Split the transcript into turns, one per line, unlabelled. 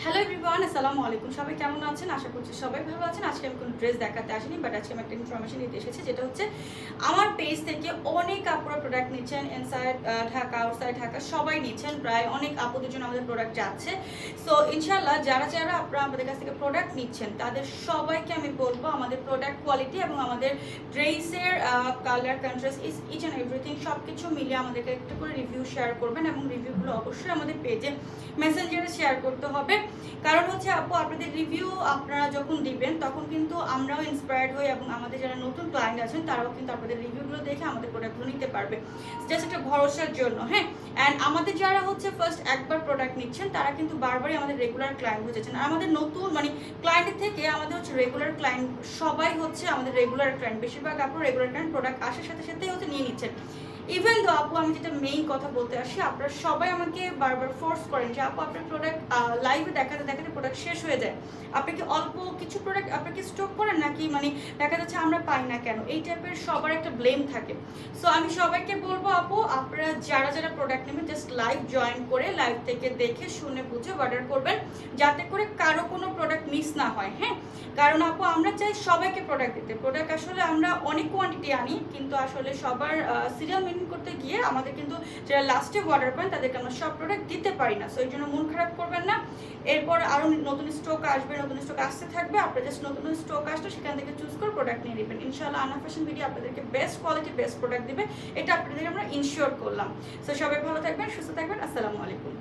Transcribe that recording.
Hello everyone, আসসালামু আলাইকুম। সবাই কেমন আছেন? আশা করছি সবাই ভালো আছেন। আজকে আমি কোনো ড্রেস দেখাতে আসিনি, বাট আজকে আমি একটা ইনফরমেশন দিতে এসেছি, যেটা হচ্ছে আমার পেজ থেকে অনেক আপুরা প্রোডাক্ট নিচ্ছেন। ইনসাইড ঢাকা, আউটসাইড ঢাকা সবাই নিচ্ছেন। প্রায় অনেক আপুদের জন্য আমাদের প্রোডাক্ট যাচ্ছে। সো ইনশাল্লাহ যারা যারা আপনারা আমাদের কাছ থেকে প্রোডাক্ট নিচ্ছেন তাদের সবাইকে আমি বলবো আমাদের প্রোডাক্ট কোয়ালিটি এবং আমাদের ড্রেসের colour, contrast, each and everything সব কিছু মিলিয়ে আমাদেরকে একটু করে রিভিউ শেয়ার করবেন এবং রিভিউগুলো অবশ্যই আমাদের পেজে মেসেঞ্জারে শেয়ার করতে হবে। কারণ হচ্ছে আপু, আপনাদের রিভিউ আপনারা যখন দিবেন তখন কিন্তু আমরাও ইন্সপায়ার্ড হই এবং আমাদের যারা নতুন ক্লায়েন্ট আছেন তারাও কিন্তু আপনাদের রিভিউগুলো দেখে আমাদের প্রোডাক্টগুলো নিতে পারবে, জাস্ট একটা ভরসার জন্য। হ্যাঁ, অ্যান্ড আমাদের যারা হচ্ছে ফার্স্ট একবার প্রোডাক্ট নিচ্ছেন তারা কিন্তু বারবারই আমাদের রেগুলার ক্লায়েন্ট হয়ে যাচ্ছেন। আর আমাদের নতুন ক্লায়েন্টের থেকে আমাদের হচ্ছে রেগুলার ক্লায়েন্ট, সবাই হচ্ছে আমাদের রেগুলার ক্লায়েন্ট। বেশিরভাগ আপু রেগুলার ক্লায়েন্ট প্রোডাক্ট আসার সাথে সাথেই হচ্ছে নিয়ে নিচ্ছেন। ইভেন তো আপু, আমি যেটা মেইন কথা বলতে আসি, আপনারা সবাই আমাকে বারবার ফোর্স করেন যে আপু আপনার প্রোডাক্ট লাইভে দেখাতে দেখাতে প্রোডাক্ট শেষ হয়ে যায়, আপনি কি অল্প কিছু প্রোডাক্ট আপনি কি স্টক করেন নাকি দেখা যাচ্ছে আমরা পাই না কেন, এই টাইপের সবার একটা ব্লেম থাকে। সো আমি সবাইকে বলবো আপু, আপনারা যারা যারা প্রোডাক্ট নেবেন জাস্ট লাইভ জয়েন করে লাইভ থেকে দেখে শুনে বুঝে অর্ডার করবেন, যাতে করে কারো কোনো প্রোডাক্ট মিস না হয়। হ্যাঁ, কারণ আপু আমরা চাই সবাইকে প্রোডাক্ট দিতে। প্রোডাক্ট আসলে আমরা অনেক কোয়ান্টিটি আনি, কিন্তু আসলে সবার সিরিয়াল মেনটেন করতে গিয়ে আমাদের কিন্তু যারা লাস্টে অর্ডার করেন তাদেরকে আমরা সব প্রোডাক্ট দিতে পারি না। সো এই জন্য মন খারাপ করবেন না। এরপর আরও নতুন স্টক আসবে, নতুন স্টক আসতে থাকবে। আপনারা জাস্ট নতুন স্টক আসলে সেখান থেকে চুজ করে প্রোডাক্ট নিয়ে নেবেন। ইনশাআল্লাহ আনা ফ্যাশন ভিডিও আপনাদেরকে বেস্ট কোয়ালিটি বেস্ট প্রোডাক্ট দিবে, এটা আপনাদের আমরা ইনশিওর করলাম। সো সবাই ভালো থাকবেন, সুস্থ থাকবেন। আসসালামু আলাইকুম।